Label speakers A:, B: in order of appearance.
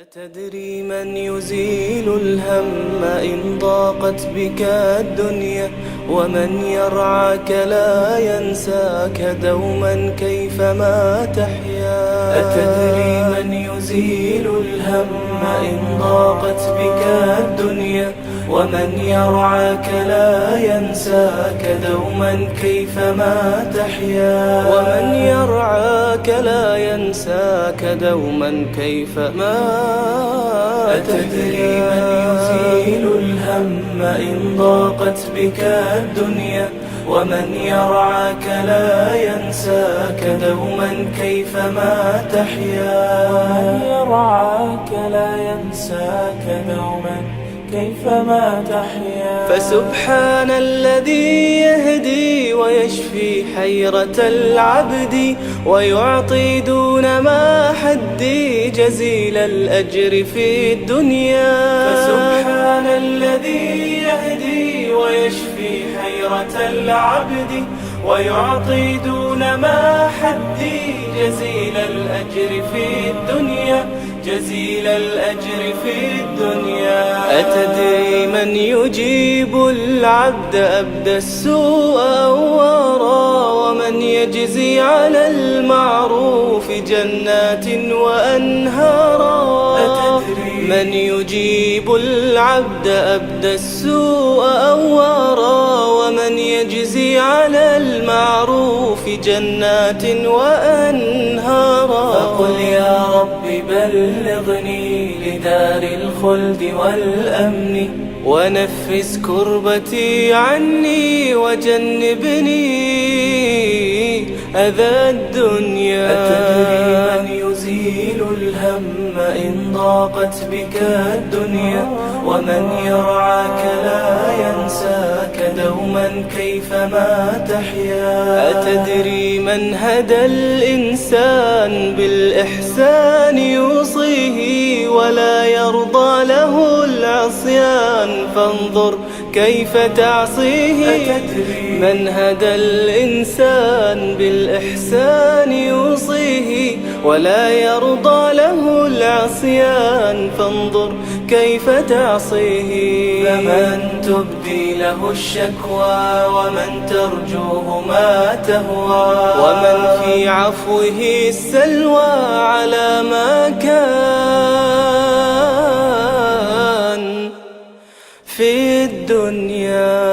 A: أتدري من يزيل الهم إن ضاقت بك الدنيا، ومن يرعاك لا ينساك دوما كيفما تحيا. أتدري من يزيل الهم إن ضاقت بك الدنيا، ومن يرعاك لا ينساك دوما كيفما تحيا. ومن يرعاك لا ينساك دوما كيفما. أتدري من يزيل الهم إن ضاقت بك الدنيا، ومن يرعاك لا ينساك دوما كيفما تحيا. ومن يرعاك لا ينساك دوما كيفما تحيا. فسبحان الذي يهدي ويشفي حيرة العبد، ويعطي دون ما حدي جزيل الأجر في الدنيا. فسبحان الذي يهدي ويشفي حيرة العبد، ويعطي دون ما حدي جزيل الأجر في الدنيا. جزيل الأجر في الدنيا. أتدري من يجيب العبد أبدى السوء أوارا، ومن يجزي على المعروف جنات وأنهارا. أتدري من يجيب العبد أبدى السوء أوارا، ومن يجزي على المعروف جنات وأنهارا. فقل يا رب بلغني لدار الخلد والأمن، ونفس كربتي عني وجنبني أذى الدنيا. أتدري من يزيل الهم إن ضاقت بك الدنيا، ومن يرعاك لا ينساك دوما كيفما تحيا. أتدري من هدى الإنسان بالإحسان يوصيه، ولا يرضى له العصيان فانظر كيف تعصيه. أتدري من هدى الإنسان بالإحسان يوصيه، ولا يرضى له العصيان فانظر كيف تعصيه. فمن تبدي له الشكوى، ومن ترجوه ما تهوى، ومن في عفوه السلوى على ما كان في الدنيا.